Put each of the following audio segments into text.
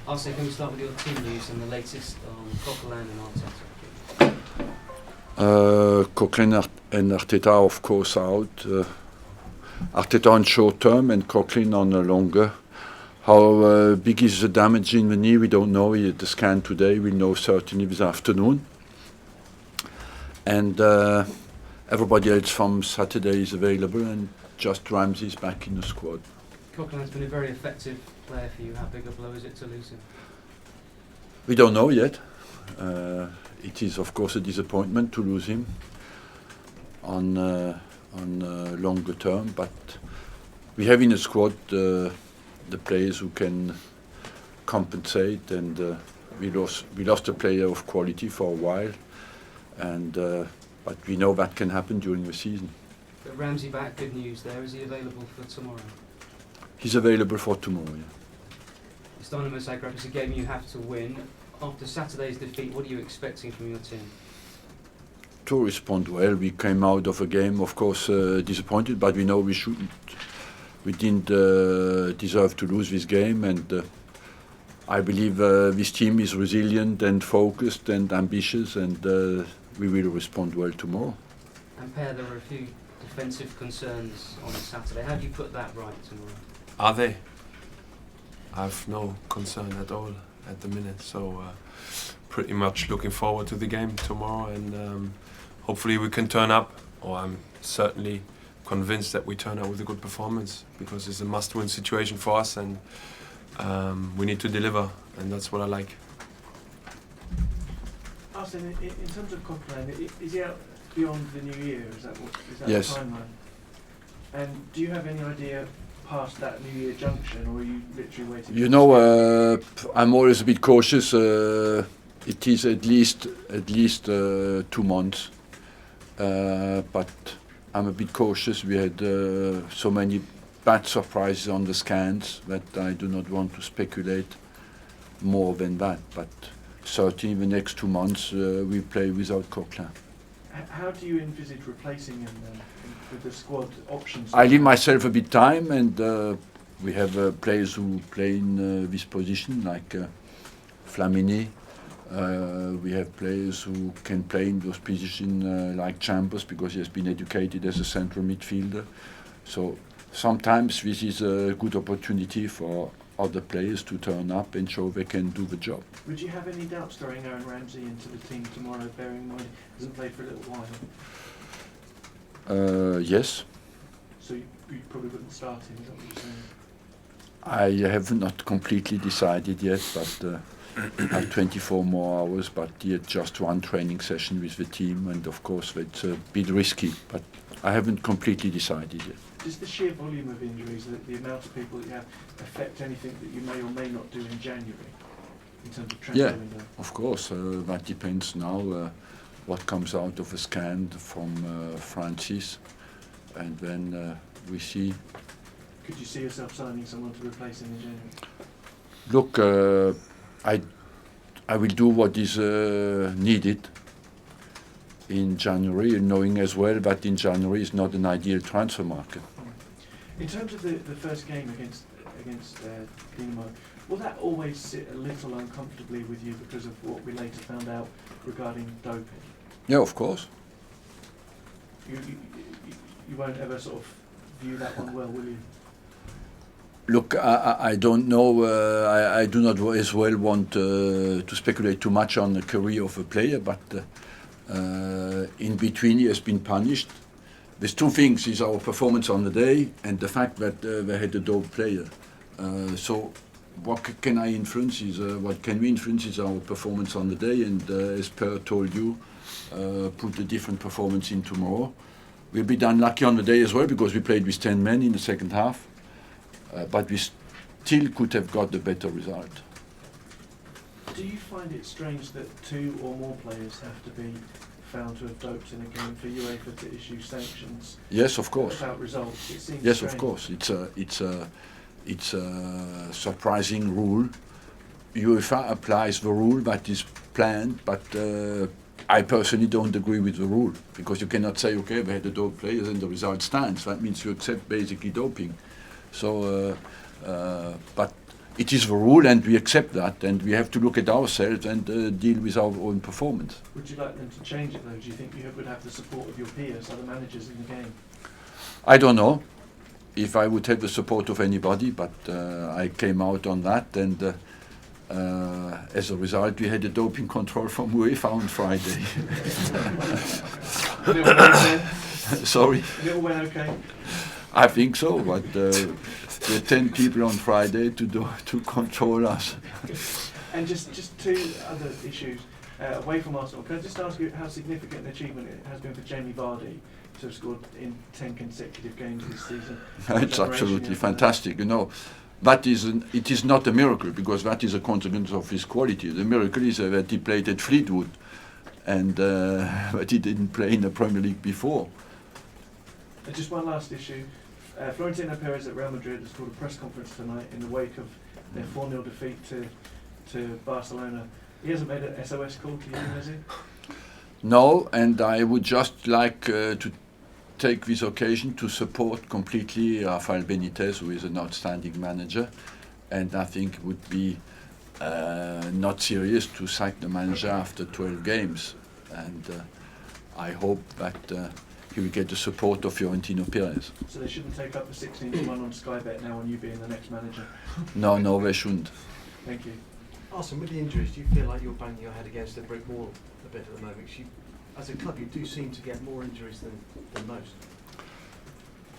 Arsene, can we start with your team news and the latest on Coquelin and Arteta? Coquelin and Arteta, of course, out. Arteta on short term and Coquelin on a longer. How big is the damage in the knee? We don't know. He had the scan today. We'll know certainly this afternoon. And everybody else from Saturday is available, and just Ramsey is back in the squad. Coquelin has been a very effective player for you. How big a blow is it to lose him? We don't know yet. It is, of course, a disappointment to lose him on longer term, but we have in the squad the players who can compensate, and we lost a player of quality for a while, and but we know that can happen during the season. But Ramsey back, good news there. Is he available for tomorrow? He's available for tomorrow, yeah. It's Dynamo Zagreb. It's a game you have to win. After Saturday's defeat, what are you expecting from your team? To respond well. We came out of a game, of course, disappointed, but we know we shouldn't. We didn't deserve to lose this game, and I believe this team is resilient and focused and ambitious, and we will respond well tomorrow. And Per, there were a few defensive concerns on Saturday. How do you put that right tomorrow? Are they? I've no concern at all at the minute, so pretty much looking forward to the game tomorrow, and hopefully we can turn up, or I'm certainly convinced that we turn up with a good performance, because it's a must-win situation for us, and we need to deliver, and that's what I like. Arsene, in terms of Coquelin, is he out beyond the new year? Is that Yes. the timeline? And do you have any idea past that New Year junction, or are you literally waiting? You know, I'm always a bit cautious. It is at least 2 months, but I'm a bit cautious. We had so many bad surprises on the scans that I do not want to speculate more than that. But certainly, in the next 2 months, we play without Coquelin. How do you envisage replacing him then, with the squad options? I leave myself a bit time, and we have players who play in this position, like Flamini. We have players who can play in those positions, like Chambers, because he has been educated as a central midfielder. So sometimes this is a good opportunity for other players to turn up and show they can do the job. Would you have any doubts throwing Aaron Ramsey into the team tomorrow, bearing in mind he hasn't played for a little while? Yes. So you probably wouldn't start him, is that what you're saying? I have not completely decided yet, but I have 24 more hours, but yet just one training session with the team, and of course it's a bit risky, but I haven't completely decided yet. Does the sheer volume of injuries, the amount of people that you have, affect anything that you may or may not do in January, in terms of transfer window? Of course, that depends now what comes out of a scan from Francis, and then we see. Could you see yourself signing someone to replace him in January? Look, I will do what is needed in January, knowing as well that in January is not an ideal transfer market. In terms of the first game against Dynamo, will that always sit a little uncomfortably with you because of what we later found out regarding doping? Yeah, of course. You won't ever sort of view that one well, will you? Look, I don't know. I do not as well want to speculate too much on the career of a player, but in between he has been punished. There's two things: is our performance on the day and the fact that they had a dope player. So what can I influence is what can we influence is our performance on the day, and as Per told you, put a different performance in tomorrow. We'll be unlucky on the day as well because we played with 10 men in the second half. But we still could have got the better result. Do you find it strange that 2 or more players have to be found to have doped in a game for UEFA to issue sanctions? Yes, of course. Without results, it seems yes, strange. Of course. It's a surprising rule. UEFA applies the rule that is planned, but I personally don't agree with the rule, because you cannot say, okay, we had the dope players and the result stands. That means you accept basically doping. So, but it is the rule, and we accept that, and we have to look at ourselves and deal with our own performance. Would you like them to change it though? Do you think you would have the support of your peers, other managers in the game? I don't know if I would have the support of anybody, but I came out on that, and as a result, we had a doping control from UEFA on Friday. It all went okay? Sorry, It all went okay? I think so, but there were 10 people on Friday to control us. And just two other issues away from Arsenal. Can I just ask you how significant an achievement it has been for Jamie Vardy to have scored in 10 consecutive games this season? It's absolutely fantastic, you know. It is not a miracle, because that is a consequence of his quality. The miracle is that he played at Fleetwood, and but he didn't play in the Premier League before. And just one last issue. Florentino Perez at Real Madrid has called a press conference tonight in the wake of their 4-0 defeat to Barcelona. He hasn't made an SOS call to you, has he? No, and I would just like to take this occasion to support completely Rafael Benitez, who is an outstanding manager, and I think it would be not serious to sack the manager after 12 games, and I hope that he will get the support of Florentino Perez. So they shouldn't take up the 16-1 on Sky Bet now on you being the next manager? No, they shouldn't. Thank you. Arsene, with the injuries, do you feel like you're banging your head against a brick wall a bit at the moment? 'Cause as a club, you do seem to get more injuries than most.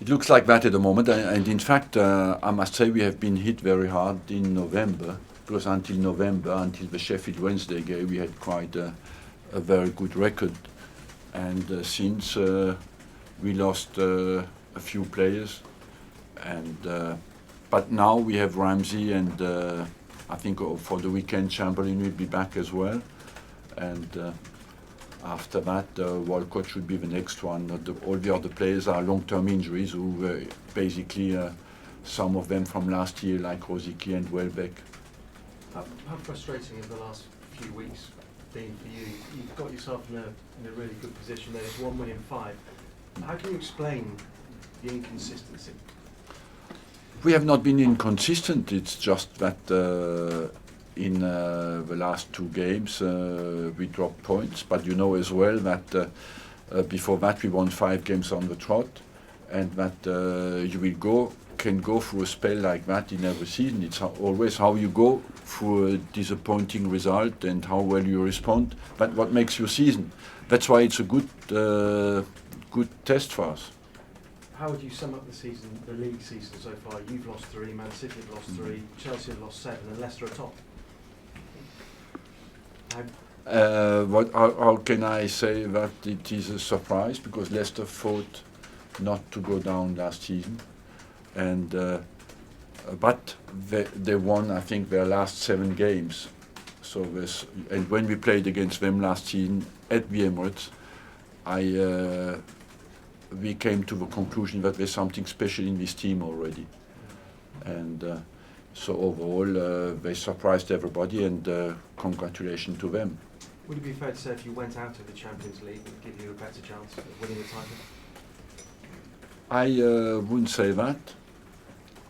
It looks like that at the moment, and in fact, I must say we have been hit very hard in November, because until November, until the Sheffield Wednesday game, we had quite a very good record, and since we lost a few players, and but now we have Ramsey, and I think for the weekend Chamberlain will be back as well, and after that Walcott should be the next one. All the other players are long-term injuries, who basically some of them from last year, like Rosicky and Welbeck. How frustrating has the last few weeks been for you? You've got yourself in a really good position there. It's 1 win in 5. How can you explain the inconsistency? We have not been inconsistent. It's just that in the last 2 games we dropped points. But you know as well that before that we won 5 games on the trot, and that you can go through a spell like that in every season. It's always how you go through a disappointing result and how well you respond. But what makes your season? That's why it's a good test for us. How would you sum up the season, the league season so far? You've lost 3, Man City have lost 3, Chelsea have lost 7, and Leicester are top. How can I say that it is a surprise? Because Leicester fought not to go down last season, and but they won, I think, their last 7 games. So and when we played against them last season at the Emirates, we came to the conclusion that there's something special in this team already, and so overall they surprised everybody, and congratulations to them. Would it be fair to say if you went out of the Champions League, it would give you a better chance of winning the title? I wouldn't say that,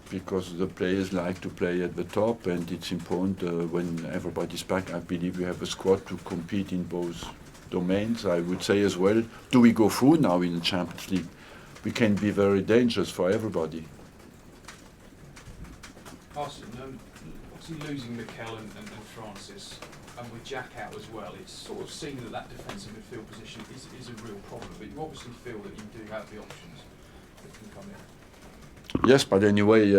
because the players like to play at the top, and it's important when everybody's back. I believe we have a squad to compete in both domains. I would say as well, do we go through now in the Champions League? We can be very dangerous for everybody. Arsene, obviously losing Mikel and Francis, and with Jack out as well, it's sort of seen that defensive midfield position is a real problem, but you obviously feel that you do have the options that can come in. Yes, but anyway,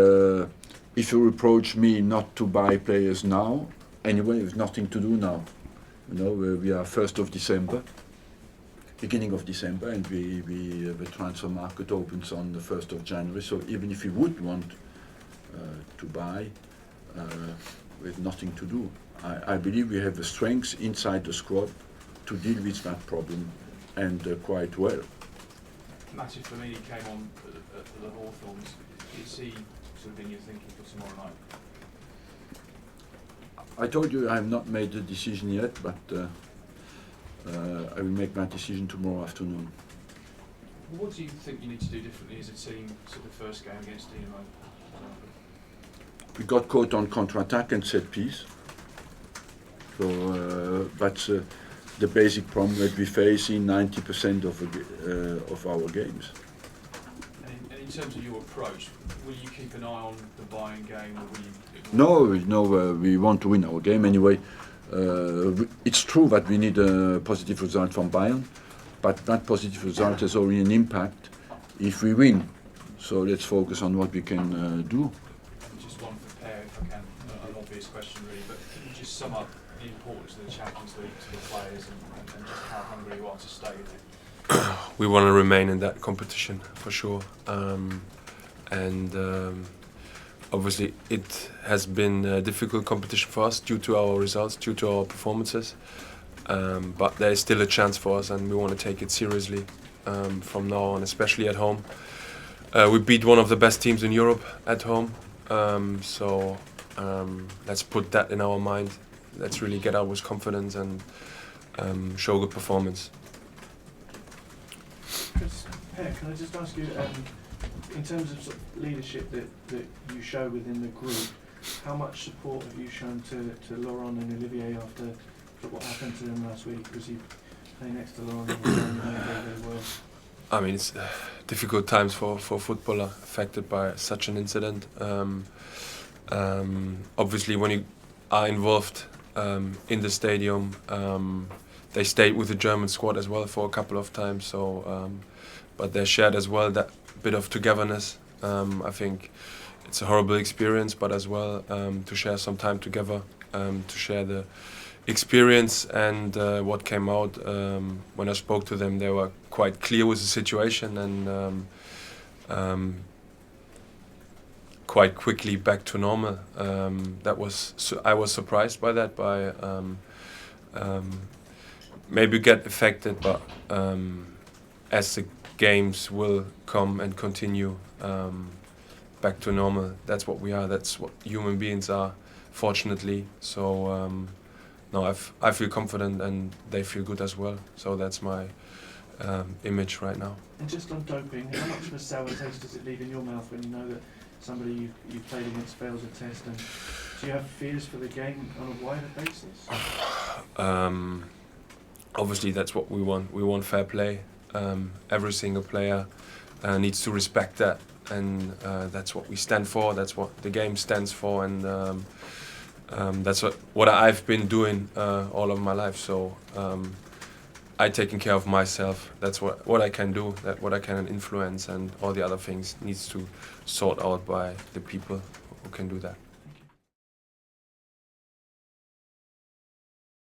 if you reproach me not to buy players now, anyway, there's nothing to do now. You know, we are 1st of December, beginning of December, and the transfer market opens on the 1st of January. So even if we would want to buy, with nothing to do. I believe we have the strength inside the squad to deal with that problem, and quite well. Matthew Flamini came on at the Hawthorns. Is he sort of in your thinking for tomorrow night? I told you I have not made the decision yet, but I will make my decision tomorrow afternoon. What do you think you need to do differently as a team, sort of first game against Dynamo? we got caught on counter-attack and set piece. So that's the basic problem that we face in 90% of our games. And in terms of your approach, will you keep an eye on the Bayern game, or will you? No, we want to win our game anyway. It's true that we need a positive result from Bayern, but that positive result has already an impact if we win. So let's focus on what we can do. Just one for Per, if I can, an obvious question really, but can you just sum up the importance of the Champions League to the players and just how hungry you are to stay there? We want to remain in that competition for sure, obviously it has been a difficult competition for us due to our results, due to our performances, but there is still a chance for us and we want to take it seriously from now on, especially at home. We beat one of the best teams in Europe at home, so let's put that in our mind. Let's really get out with confidence and show good performance. Per, can I just ask you, in terms of, sort of leadership that you show within the group, how much support have you shown to Laurent and Olivier after what happened to them last week? Was he playing next to Laurent and very well? I mean, it's difficult times for a footballer affected by such an incident. Obviously, when you are involved in the stadium, they stayed with the German squad as well for a couple of times. So, but they shared as well that bit of togetherness. I think it's a horrible experience, but as well to share some time together, to share the experience and what came out. When I spoke to them, they were quite clear with the situation and quite quickly back to normal. I was surprised by that. Maybe get affected, but as the games will come and continue back to normal, that's what we are. That's what human beings are, fortunately. So. No, I feel confident and they feel good as well. So that's my image right now. And just on doping, how much of a sour taste does it leave in your mouth when you know that somebody you played against fails a test? And do you have fears for the game on a wider basis? Obviously, that's what we want. We want fair play. Every single player needs to respect that, and that's what we stand for. That's what the game stands for, and that's what I've been doing all of my life. So I'm taking care of myself. That's what I can do, what I can influence, and all the other things needs to sort out by the people who can do that.